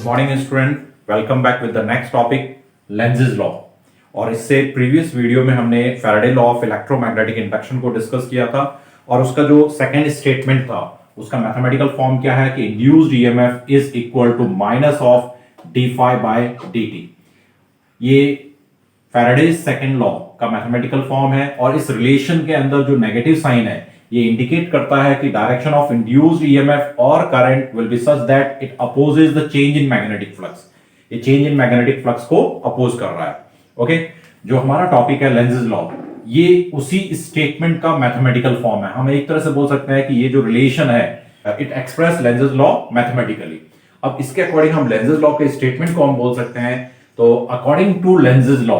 Morning student, welcome back with the next topic Lenz's law. और इससे previous video में हमने Faraday law of electromagnetic induction को discuss किया था और उसका जो सेकंड स्टेटमेंट था उसका मैथमेटिकल फॉर्म क्या है कि induced EMF is equal to minus of d phi by d t. ये फैराडे सेकंड लॉ का मैथमेटिकल फॉर्म है और इस रिलेशन के अंदर जो नेगेटिव साइन है ये इंडिकेट करता है कि डायरेक्शन ऑफ इंड्यूस्ड ईएमएफ और current will be such that it opposes the change in magnetic flux. ये चेंज इन मैग्नेटिक फ्लक्स को अपोज कर रहा है। ओके, जो हमारा टॉपिक है लेंजेस लॉ, ये उसी स्टेटमेंट का मैथमेटिकल फॉर्म है। हम एक तरह से बोल सकते हैं कि ये जो रिलेशन है it express Lenz's law mathematically. अब इसके अकॉर्डिंग हम लेंजेस लॉ के स्टेटमेंट को हम बोल सकते हैं, तो according to Lenz's law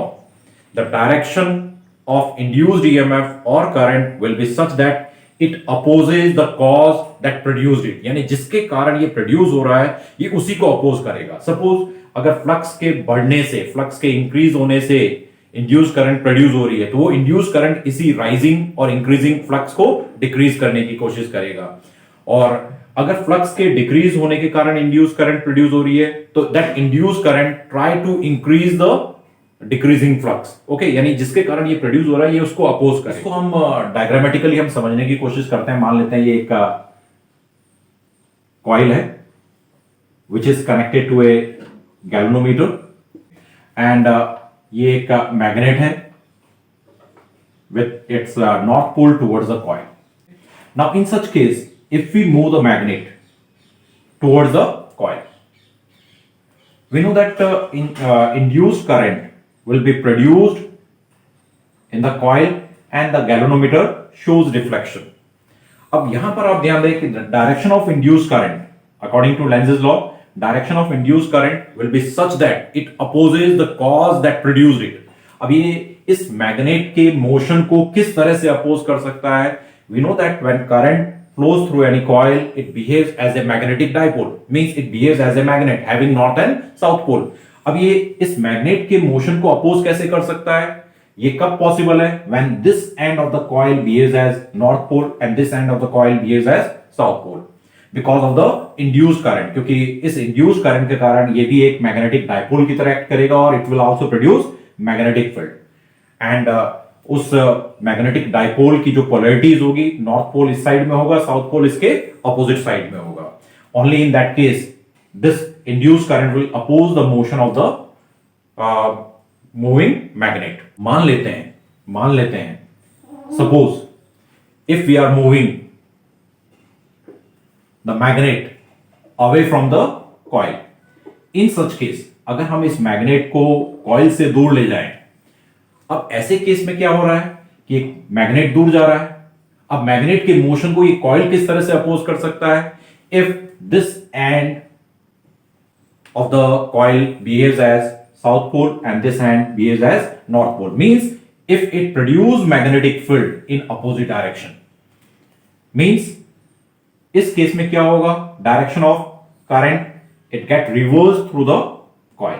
the direction of induced EMF or current will be such that it opposes the cause that produced it। यानी जिसके कारण ये प्रोड्यूस हो रहा है ये उसी को अपोज करेगा। सपोज अगर फ्लक्स के बढ़ने से, फ्लक्स के इंक्रीज होने से इंड्यूस करंट प्रोड्यूस हो रही है तो वो इंड्यूस करंट इसी राइजिंग और इंक्रीजिंग फ्लक्स को डिक्रीज करने की कोशिश करेगा। और अगर फ्लक्स के डिक्रीज होने के कारण इंड्यूस करंट प्रोड्यूस हो रही है तो that induce current try to increase the decreasing flux. Okay, यानी जिसके कारण ये प्रोड्यूस हो रहा है ये उसको अपोज करे। इसको हम डायग्रामेटिकली हम समझने की कोशिश करते हैं। मान लेते हैं ये एक कॉइल है which is connected to a galvanometer and ये एक मैग्नेट है with its north pole towards the coil. Now in such case, if we move the magnet towards the coil, we know that induced current will be produced in the coil and the galvanometer shows deflection. अब यहां पर आप ध्यान दें कि direction of induced current according to Lenz's law, direction of induced current will be such that it opposes the cause that produced it. अब ये इस मैग्नेट के मोशन को किस तरह से अपोज कर सकता है? We know that when current flows through any coil it behaves as a magnetic dipole, means it behaves as a magnet having north and south pole। अब ये इस मैग्नेट के मोशन को अपोज कैसे कर सकता है? ये कब पॉसिबल है? when this end of the coil behaves as north pole and this end of the coil behaves as south pole because of the induced current। क्योंकि इस induced current के कारण ये भी एक मैग्नेटिक डाइपोल की तरह एक्ट करेगा और it will also produce magnetic field and उस मैग्नेटिक डाइपोल की जो पोलैरिटीज होगी, नॉर्थ पोल इस साइड में होगा, साउथ पोल इसके अपोजिट साइड में होगा। Only in that case this induced current will oppose the motion of the moving magnet. मान लेते हैं suppose if we are moving the magnet away from the coil, in such case अगर हम इस magnet को coil से दूर ले जाएं, अब ऐसे केस में क्या हो रहा है कि मैग्नेट दूर जा रहा है। अब मैग्नेट के मोशन को ये कॉइल किस तरह से अपोज कर सकता है? If this end of the coil behaves as south pole and this end behaves as north pole, means if it produce magnetic field in opposite direction, means इस केस में क्या होगा? Direction of current it get reverse through the coil.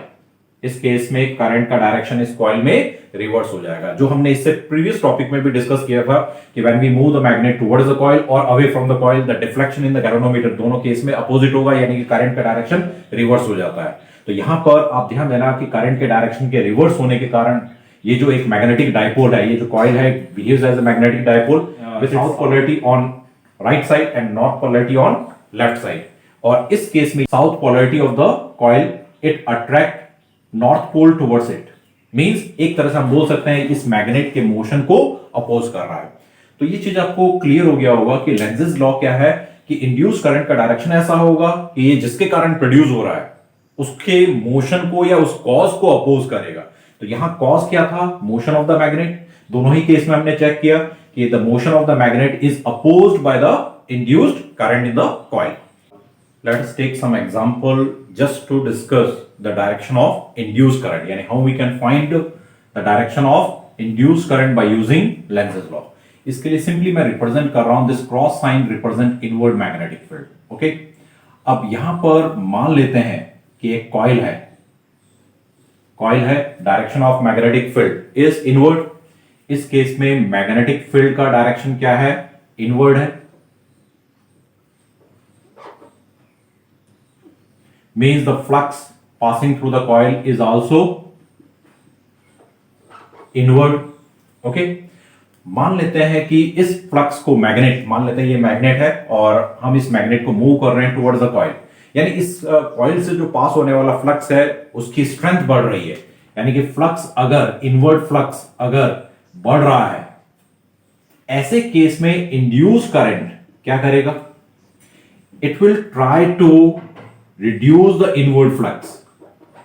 इस case में current का direction इस coil में reverse हो जाएगा, जो हमने इससे प्रीवियस टॉपिक में भी डिस्कस किया था कि when we move the magnet towards the coil और away from the coil the deflection in the galvanometer दोनों केस में अपोजिट होगा, यानी कि करंट का डायरेक्शन रिवर्स हो जाता है। तो यहां पर आप ध्यान देना कि करंट के डायरेक्शन के रिवर्स होने के कारण ये जो एक मैग्नेटिक डाइपोल है, ये जो कॉइल है behaves as a magnetic dipole with south polarity on right side and north polarity on left side. और इस केस में south polarity of the coil it attract north pole towards it, means एक तरह से हम बोल सकते हैं इस मैग्नेट के मोशन को अपोज कर रहा है। तो ये चीज आपको क्लियर हो गया होगा कि लेंजेस लॉ क्या है कि इंड्यूस करंट का डायरेक्शन ऐसा होगा कि ये जिसके कारण प्रोड्यूस हो रहा है उसके मोशन को या उस कॉज को अपोज करेगा। तो यहां कॉज क्या था? Motion of the magnet. दोनों ही केस में हमने चेक किया कि the motion of the magnet is opposed by the induced current in the coil. Let us take some example just to discuss the direction of induced current, यानी how we can find the direction of induced current by using Lenz's law। इसके लिए simply मैं represent कर रहा हूं this cross sign represent inward magnetic field. Okay, अब यहां पर मान लेते हैं कि एक कॉइल है, direction of magnetic field is inward. इस केस में मैग्नेटिक फील्ड का डायरेक्शन क्या है? इनवर्ड है। means the flux passing through the coil is also inward. Okay, मान लेते हैं कि इस फ्लक्स को मैग्नेट, मान लेते हैं ये मैग्नेट है और हम इस मैग्नेट को मूव कर रहे हैं टुवर्ड्स द कॉइल, यानी इस कॉइल से जो पास होने वाला फ्लक्स है उसकी स्ट्रेंथ बढ़ रही है, यानी कि फ्लक्स अगर इनवर्ड फ्लक्स अगर बढ़ रहा है, ऐसे केस में इंड्यूस करंट क्या करेगा? It will try to reduce the inward flux,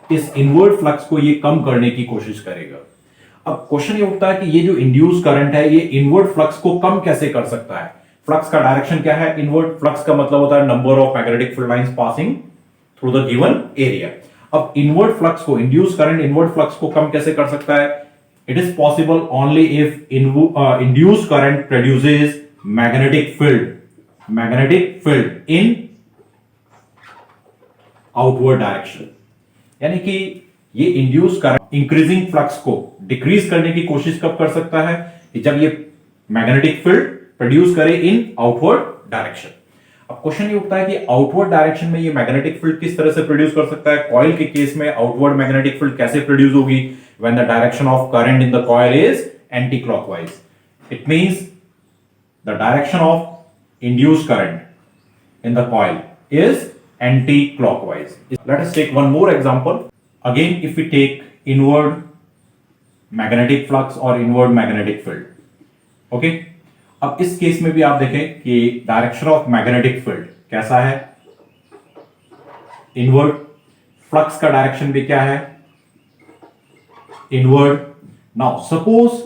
इस इनवर्ड फ्लक्स को ये कम करने की कोशिश करेगा। अब क्वेश्चन ये उठता है कि ये जो इंड्यूस करंट है ये इनवर्ड फ्लक्स को कम कैसे कर सकता है? फ्लक्स का डायरेक्शन क्या है? इनवर्ड फ्लक्स का मतलब होता है number of magnetic field lines passing through the given area. अब इनवर्ड फ्लक्स को, इंड्यूस करंट इनवर्ड फ्लक्स को कम कैसे कर सकता है? It is possible only if induce current produces magnetic field in outward direction, यानी कि ये इंड्यूस करंट इंक्रीजिंग फ्लक्स को डिक्रीज करने की कोशिश कब कर सकता है? जब ये मैग्नेटिक फील्ड प्रोड्यूस करे इन आउटवर्ड डायरेक्शन। अब क्वेश्चन ये उठता है कि आउटवर्ड डायरेक्शन में ये मैग्नेटिक फील्ड किस तरह से प्रोड्यूस कर सकता है? कॉइल के केस में आउटवर्ड मैग्नेटिक फील्ड कैसे प्रोड्यूस होगी? When the direction of current in the coil is anti clockwise, it means the direction of induce current in the coil is anti-clockwise. Let us take one more example. Again, if we take inward magnetic flux or inward magnetic field. Okay? अब इस case में भी आप देखें कि direction of magnetic field कैसा है? Inward. Flux का डायरेक्शन भी क्या है? Inward. Now suppose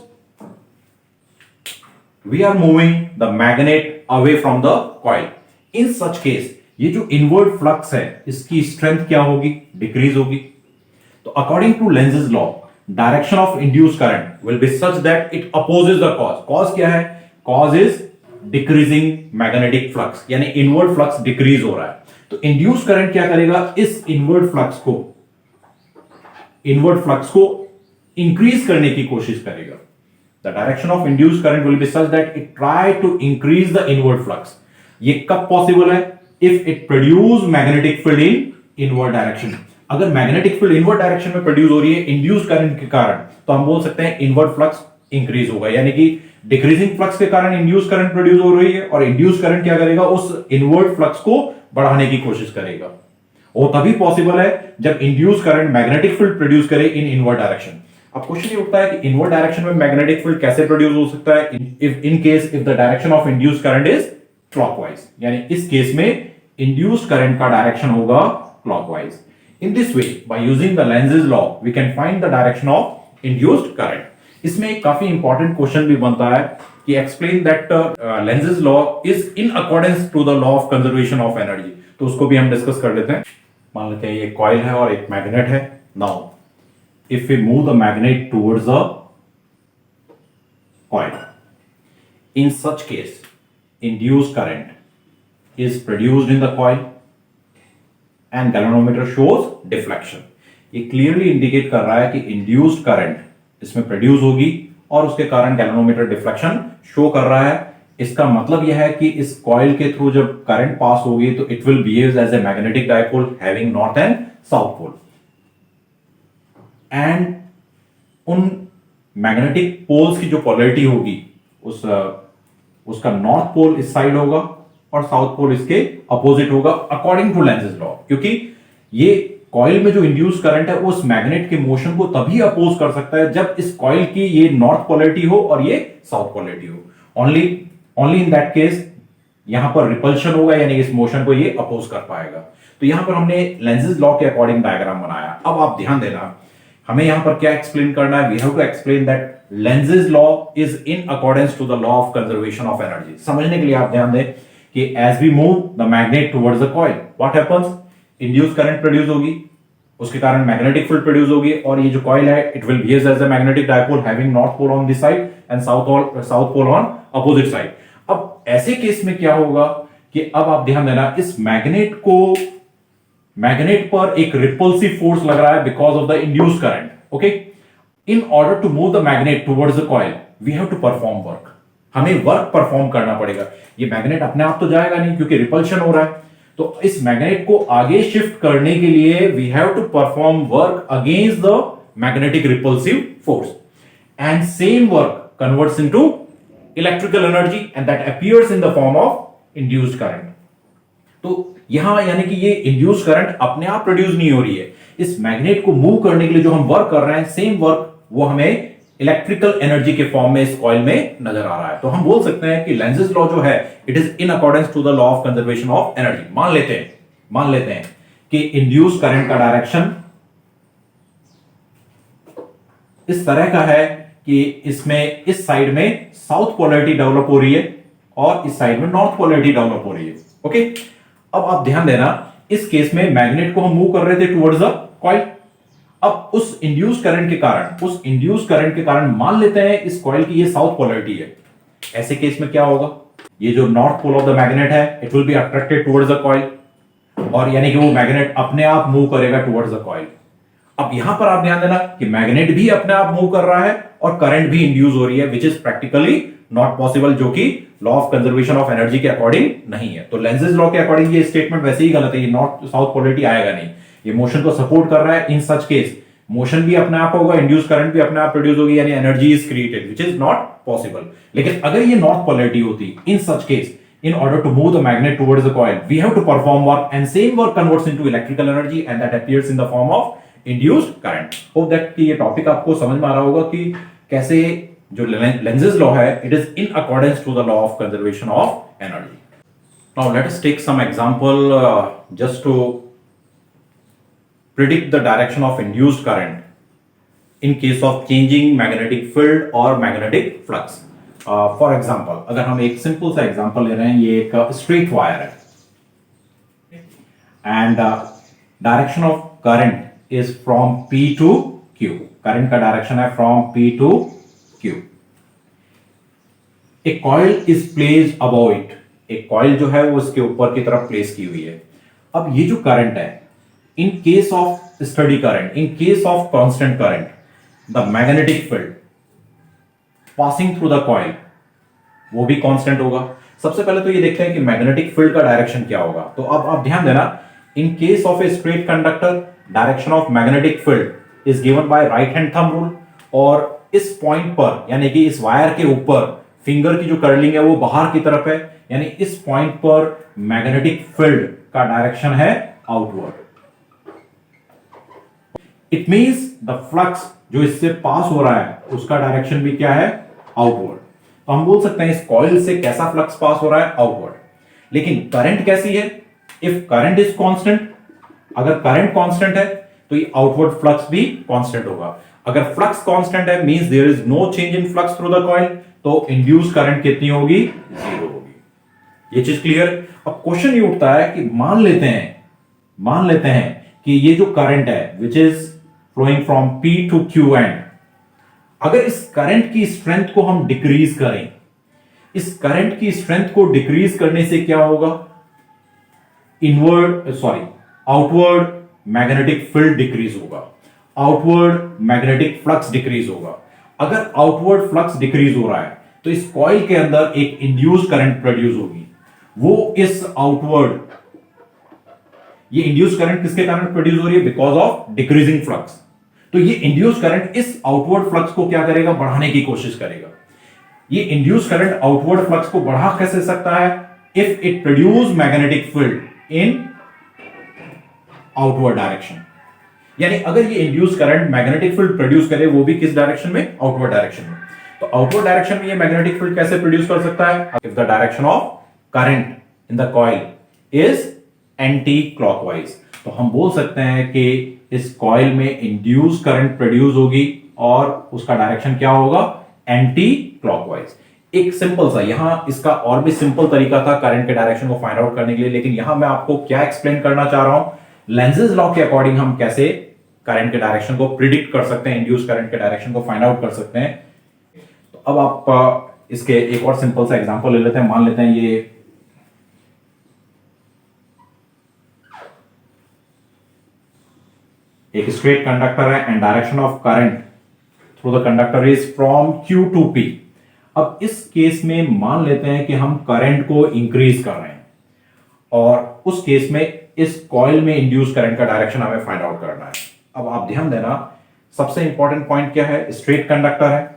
we are moving the magnet away from the coil. In such case ये जो इनवर्ड फ्लक्स है इसकी स्ट्रेंथ क्या होगी? डिक्रीज होगी। तो according to Lenz's law, direction of induce current will be such that it opposes the cause. Cause क्या है? Cause is decreasing magnetic flux, यानी इनवर्ड फ्लक्स डिक्रीज हो रहा है। तो इंड्यूस करंट क्या करेगा? इस इनवर्ड फ्लक्स को इंक्रीज करने की कोशिश करेगा। The direction of induce current will be such that it try to increase the inward flux. ये कब पॉसिबल है? If it produce magnetic field in inward direction. अगर मैग्नेटिक फील्ड इनवर्ड डायरेक्शन में प्रोड्यूस हो रही है इंड्यूस करंट के कारण, तो हम बोल सकते हैं इनवर्ड फ्लक्स इंक्रीज होगा, यानी कि डिक्रीजिंग फ्लक्स के कारण इंड्यूस करंट प्रोड्यूस हो रही है और इंड्यूस करंट क्या करेगा? उस इनवर्ड फ्लक्स को बढ़ाने की कोशिश करेगा। वो तभी पॉसिबल है जब induce current magnetic field produce करे इन इनवर्ड डायरेक्शन। अब क्वेश्चन ये उठता है कि इनवर्ड डायरेक्शन में मैग्नेटिक फील्ड कैसे प्रोड्यूस हो सकता है? If the direction of induce current is clockwise, यानी इस केस में इंड्यूस करंट का डायरेक्शन होगा clockwise. In this way, by using the Lenz's law, we can find the direction of induced current. इसमें एक काफी इंपॉर्टेंट क्वेश्चन भी बनता है कि explain that Lenz's law is in accordance to the law of conservation of energy. तो उसको भी हम डिस्कस कर लेते हैं। मान लेते हैं ये कॉइल है और एक मैग्नेट है। Now if we move the magnet towards the coil, in such case induced current is produced in the coil and galvanometer shows deflection. ये क्लियरली इंडिकेट कर रहा है कि इंड्यूस्ड करंट इसमें प्रोड्यूस होगी और उसके कारण गैल्वेनोमीटर डिफ्लेक्शन शो कर रहा है। इसका मतलब यह है कि इस कॉइल के थ्रू जब करंट पास होगी तो it will behave as a magnetic dipole having north and south pole, and उन मैग्नेटिक पोल्स की जो पोलैरिटी होगी उसका नॉर्थ पोल इस साइड होगा और साउथ पोल इसके अपोजिट होगा अकॉर्डिंग टू लेंजेस लॉ, क्योंकि ये कॉइल में जो इंड्यूस करंट है उस मैग्नेट के मोशन को तभी अपोज कर सकता है जब इस कॉइल की ये नॉर्थ पोलैरिटी हो और ये साउथ पोलैरिटी हो। ओनली इन दैट केस यहां पर रिपल्शन होगा, यानी इस मोशन को ये अपोज कर पाएगा। तो यहां पर हमने लेंजेस लॉ के अकॉर्डिंग डायग्राम बनाया। अब आप ध्यान देना, हमें यहां पर क्या एक्सप्लेन करना है? We have to explain that Lenz's law is in accordance to the law of conservation of energy. समझने के लिए आप ध्यान दें कि as we move the magnet towards the coil, what happens? Induced current produce होगी, उसके कारण मैग्नेटिक फील्ड प्रोड्यूस होगी और ये जो कॉइल है it will behave as a magnetic dipole having north pole on this side and south pole on opposite side. अब ऐसे केस में क्या होगा कि अब आप ध्यान देना, इस मैग्नेट पर एक रिपल्सिव फोर्स लग रहा है because of the induced current. Okay, in order to move the magnet towards the coil we have to perform work. हमें वर्क परफॉर्म करना पड़ेगा। ये मैग्नेट अपने आप तो जाएगा नहीं क्योंकि रिपल्शन हो रहा है, तो इस मैग्नेट को आगे शिफ्ट करने के लिए we have to perform work against the magnetic repulsive force, and same work converts into electrical energy and that appears in the form of induced current. तो यहां यानी कि ये इंड्यूस करंट अपने आप प्रोड्यूस नहीं हो रही है, इस मैग्नेट को मूव करने के लिए जो हम वर्क कर रहे हैं, सेम वर्क वो हमें इलेक्ट्रिकल एनर्जी के फॉर्म में इस कॉइल में नजर आ रहा है। तो हम बोल सकते हैं कि लेंजेस लॉ जो है it is in accordance to the law of conservation of energy. मान लेते हैं कि इंड्यूस करंट का डायरेक्शन इस तरह का है कि इसमें इस साइड में साउथ पोलैरिटी डेवलप हो रही है और इस साइड में नॉर्थ पोलैरिटी डेवलप हो रही है। ओके, अब आप ध्यान देना, इस केस में मैग्नेट को हम मूव कर रहे थे टुवर्ड्स द कॉइल। अब उस इंड्यूस करंट के कारण मान लेते हैं इस कॉइल की ये साउथ पोलैरिटी है। ऐसे केस में क्या होगा, ये जो north pole of the magnet है it will be attracted towards the coil, और यानी कि वो मैग्नेट अपने आप मूव करेगा टुवर्ड्स द कॉइल। अब यहां पर आप ध्यान देना कि मैग्नेट भी अपने आप मूव कर रहा है और करंट भी इंड्यूस हो रही है, which is practically not possible, जो कि law of conservation of energy के अकॉर्डिंग नहीं है। तो लेंजेस लॉ के अकॉर्डिंग ये स्टेटमेंट वैसे ही गलत है, ये नॉर्थ साउथ पोलैरिटी आएगा नहीं, ये मोशन को सपोर्ट कर रहा है। इन सच केस मोशन भी अपने आप होगा, इंड्यूस करंट भी अपने आप प्रोड्यूस होगी, यानी energy is created, which is not possible. लेकिन अगर ये नॉर्थ पोलैरिटी होती, in such case in order to move the magnet towards the coil we have to perform work, and same work converts into electrical energy and that appears in the form of induced current. hope that कि ये topic आपको समझ में आ रहा होगा कि कैसे जो लेंजेस लॉ है it is in accordance to the law of conservation of energy. Now let us take some example just to predict the direction of induced current in case of changing magnetic field or magnetic flux. For example अगर हम एक simple सा example ले रहे हैं, ये एक straight wire है and direction of current is from P to Q। Current का डायरेक्शन है फ्रॉम P टू Q। एक coil is placed above it, एक कॉइल जो है वो इसके ऊपर की तरफ प्लेस की हुई है। अब ये जो करंट है, इन case of study current, in case of constant current, the magnetic field passing through the coil वो भी कांस्टेंट होगा। सबसे पहले तो ये देखते हैं कि मैग्नेटिक फील्ड का डायरेक्शन क्या होगा। तो अब आप ध्यान देना, इन case of a straight conductor direction of magnetic field is given by right hand thumb rule, और इस पॉइंट पर यानी कि इस वायर के ऊपर फिंगर की जो कर्लिंग है वो बाहर की तरफ है, यानी इस पॉइंट पर मैग्नेटिक फील्ड का डायरेक्शन है outward. It means the flux जो इससे पास हो रहा है उसका डायरेक्शन भी क्या है, आउटवर्ड। तो हम बोल सकते हैं इस कॉइल से कैसा फ्लक्स पास हो रहा है, आउटवर्ड। लेकिन करंट कैसी है, इफ करंट इज कांस्टेंट, अगर करंट कांस्टेंट है तो ये आउटवर्ड फ्लक्स भी कांस्टेंट होगा। अगर फ्लक्स कांस्टेंट है means there is no change in flux through the coil, तो इंड्यूस करंट कितनी होगी, जीरो होगी। ये चीज क्लियर। अब क्वेश्चन ये उठता है कि मान लेते हैं कि ये जो करंट है which is flowing from P to Q and, अगर इस करंट की स्ट्रेंथ को हम डिक्रीज करें, इस करंट की स्ट्रेंथ को डिक्रीज करने से क्या होगा, आउटवर्ड मैग्नेटिक फील्ड डिक्रीज होगा, आउटवर्ड मैग्नेटिक फ्लक्स डिक्रीज होगा। अगर आउटवर्ड फ्लक्स डिक्रीज हो रहा है तो इस कॉइल के अंदर एक इंड्यूस करंट प्रोड्यूस होगी, वो इस आउटवर्ड, ये इंड्यूस करंट किसके कारण प्रोड्यूस हो रही है, बिकॉज ऑफ डिक्रीजिंग फ्लक्स। तो ये इंड्यूस करंट इस आउटवर्ड फ्लक्स को क्या करेगा, बढ़ाने की कोशिश करेगा। ये इंड्यूस करंट आउटवर्ड फ्लक्स को बढ़ा कैसे सकता है, if it produce magnetic field in outward direction. यानी अगर ये induce current magnetic field produce करे, वो भी किस डायरेक्शन में, आउटवर्ड डायरेक्शन में। तो आउटवर्ड डायरेक्शन में ये मैग्नेटिक फील्ड कैसे प्रोड्यूस कर सकता है, if the direction of current in the coil is anti clockwise. तो हम बोल सकते हैं कि इस कॉइल में इंड्यूस करंट प्रोड्यूस होगी और उसका डायरेक्शन क्या होगा, एंटी क्लॉकवाइज। एक सिंपल सा, यहां इसका और भी सिंपल तरीका था करंट के डायरेक्शन को फाइंड आउट करने के लिए, लेकिन यहां मैं आपको क्या एक्सप्लेन करना चाह रहा हूं, लेंजेस लॉ के अकॉर्डिंग हम कैसे करंट के डायरेक्शन को प्रिडिक्ट कर सकते हैं, इंड्यूस करंट के डायरेक्शन को फाइंड आउट कर सकते हैं। तो अब आप इसके एक और सिंपल सा एग्जांपल ले लेते हैं। मान लेते हैं ये एक स्ट्रेट कंडक्टर है and direction of current through the conductor is from Q to P। अब इस केस में मान लेते हैं कि हम करंट को इंक्रीज कर रहे हैं और उस केस में इस कॉइल में इंड्यूस करंट का डायरेक्शन हमें फाइंड आउट करना है। अब आप ध्यान देना, सबसे इंपॉर्टेंट पॉइंट क्या है, स्ट्रेट कंडक्टर है।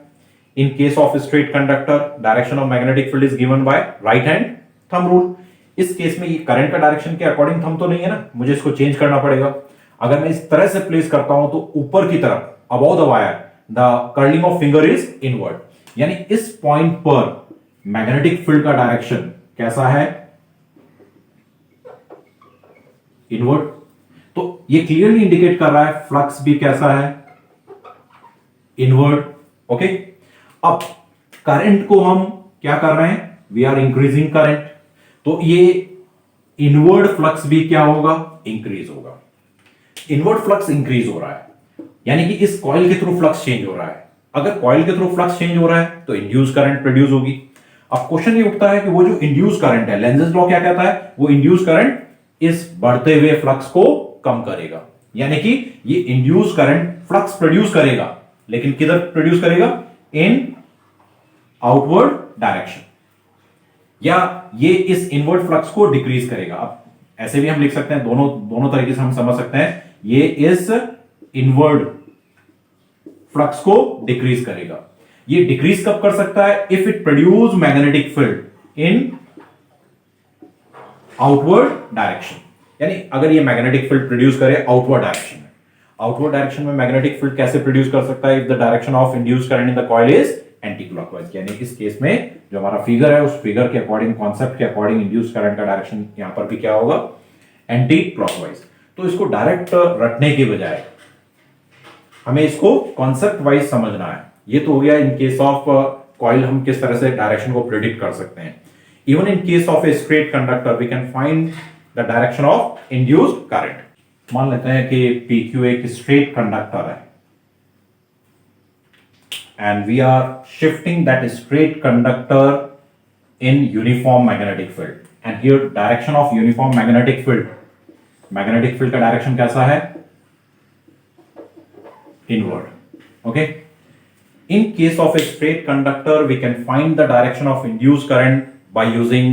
इन case of straight conductor direction of magnetic field is given by right hand thumb rule. इस केस में ये करंट का डायरेक्शन के अकॉर्डिंग थंब तो नहीं है ना, मुझे इसको चेंज करना पड़ेगा। अगर मैं इस तरह से प्लेस करता हूं तो ऊपर की तरफ above the wire the curling of finger is inward, यानी इस पॉइंट पर मैग्नेटिक फील्ड का डायरेक्शन कैसा है, इनवर्ड। तो ये क्लियरली इंडिकेट कर रहा है फ्लक्स भी कैसा है, इनवर्ड। ओके, अब करंट को हम क्या कर रहे हैं, वी आर इंक्रीजिंग करंट, तो ये इनवर्ड फ्लक्स भी क्या होगा, इंक्रीज होगा। इनवर्ड फ्लक्स इंक्रीज हो रहा है, यानी कि इस कॉइल के थ्रू फ्लक्स चेंज हो रहा है। अगर कॉइल के थ्रू फ्लक्स चेंज हो रहा है तो इंड्यूस करंट प्रोड्यूस होगी। अब क्वेश्चन ये उठता है कि वो जो इंड्यूस करंट है, लेंजेस लॉ क्या कहता है, वो इंड्यूस करंट इस बढ़ते हुए फ्लक्स को कम करेगा, यानी कि ये इंड्यूस करंट फ्लक्स प्रोड्यूस करेगा, लेकिन किधर प्रोड्यूस करेगा, इन आउटवर्ड डायरेक्शन, या ये इस इनवर्ड फ्लक्स को डिक्रीज करेगा। अब ऐसे भी हम लिख सकते हैं, दोनों तरीके से हम समझ सकते हैं, ये इस इनवर्ड फ्लक्स को डिक्रीज करेगा। ये डिक्रीज कब कर सकता है, if it produce magnetic field in outward direction, यानी अगर ये मैग्नेटिक फील्ड प्रोड्यूस करे आउटवर्ड डायरेक्शन में। आउटवर्ड डायरेक्शन में मैग्नेटिक फील्ड कैसे प्रोड्यूस कर सकता है, if the direction of induce current in the coil is anti clockwise, यानी इस केस में जो हमारा फिगर है उस फिगर के अकॉर्डिंग, कॉन्सेप्ट के अकॉर्डिंग इंड्यूस करंट का डायरेक्शन यहां पर भी क्या होगा, एंटी क्लॉकवाइज। तो इसको डायरेक्ट रटने के बजाय हमें इसको कॉन्सेप्ट वाइज समझना है। ये तो हो गया इन केस ऑफ कॉइल, हम किस तरह से डायरेक्शन को प्रिडिक्ट कर सकते हैं। Even in case of a straight conductor we can find the direction of induced current. मान लेते हैं कि PQ एक स्ट्रेट कंडक्टर है and we are shifting that straight conductor in uniform magnetic field, and here direction of uniform magnetic field का direction कैसा है, inward। okay, in case of a straight conductor we can find the direction of induced current by using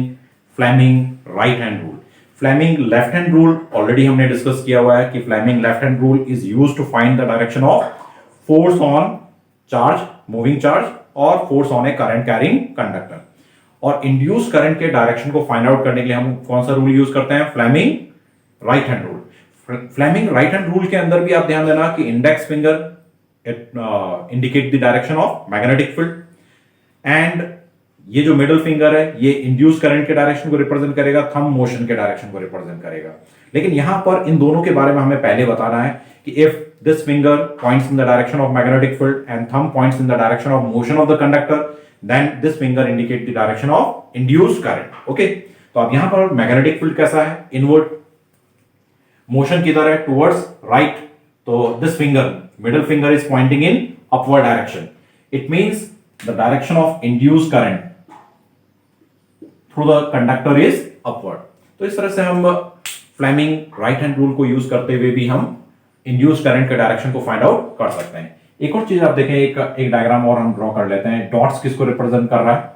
Fleming right hand rule। Fleming left hand rule already हमने discuss किया हुआ है कि Fleming left hand rule is used to find the direction of force on charge, moving charge, और force on a current carrying conductor. और induce current के direction को find out करने के लिए हम कौन सा रूल यूज करते हैं, Fleming right hand rule. Fleming right hand rule के अंदर भी आप ध्यान देना कि index finger indicate the direction of magnetic field, and ये जो मिडिल फिंगर है ये इंड्यूस करंट के डायरेक्शन को रिप्रेजेंट करेगा, थंब मोशन के डायरेक्शन को रिप्रेजेंट करेगा। लेकिन यहां पर इन दोनों के बारे में हमें पहले बताना है कि if this finger points in the direction of magnetic field and thumb points in the direction of motion of the conductor, then this finger indicate the direction of induced current। okay, तो अब यहां पर magnetic field कैसा है, inward, motion किधर है, towards right, तो this finger, middle finger is pointing in upward direction, it means the direction of induced current through the conductor is upward. तो इस तरह से हम फ्लेमिंग राइट हैंड रूल को यूज करते हुए भी हम इंड्यूस करंट के डायरेक्शन को फाइंड आउट कर सकते हैं। एक और चीज आप देखें, एक डायग्राम और हम ड्रॉ कर लेते हैं। डॉट्स किसको रिप्रेजेंट कर रहा है,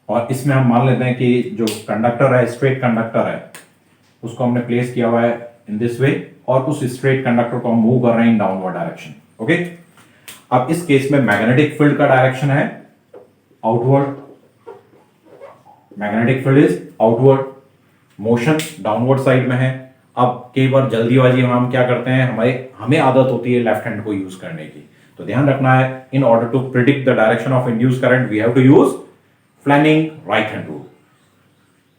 और इसमें हम मान लेते हैं कि जो कंडक्टर है, स्ट्रेट कंडक्टर है, उसको हमने प्लेस किया हुआ है इन दिस वे, और उस स्ट्रेट कंडक्टर को हम मूव कर रहे हैं इन डाउनवर्ड डायरेक्शन। ओके, अब इस केस में मैग्नेटिक फील्ड का डायरेक्शन है outward, magnetic field is outward, motion downward side में है। अब कई बार जल्दीबाजी में हम क्या करते हैं, हमें आदत होती है लेफ्ट हैंड को यूज करने की, तो ध्यान रखना है, in order to predict the direction of induced current we have to use Fleming right hand rule.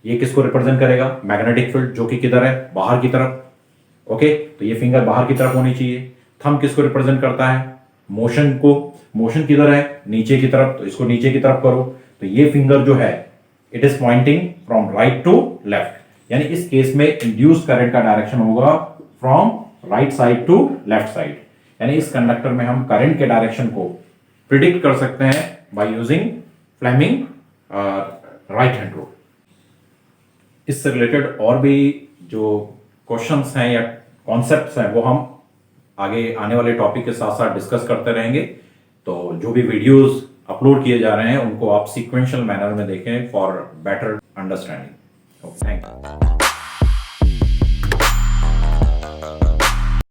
ये किसको रिप्रेजेंट करेगा, मैग्नेटिक फील्ड, जो कि किधर है, बाहर की तरफ। ओके, तो ये फिंगर बाहर की तरफ होनी चाहिए। थंब किसको रिप्रेजेंट करता है, मोशन को, मोशन किधर है, नीचे की तरफ, तो इसको नीचे की तरफ करो, तो ये फिंगर जो है it is pointing from right to left, यानी इस केस में इंड्यूस्ड करंट का डायरेक्शन होगा from right side to left side, यानी इस कंडक्टर में हम करंट के डायरेक्शन को प्रिडिक्ट कर सकते हैं by using Fleming right hand rule. इससे रिलेटेड और भी जो क्वेश्चंस हैं या कॉन्सेप्ट्स हैं वो हम आगे आने वाले टॉपिक के साथ साथ डिस्कस करते रहेंगे। तो जो भी वीडियोस अपलोड किए जा रहे हैं उनको आप सीक्वेंशियल मैनर में देखें for better understanding. Okay, thank you.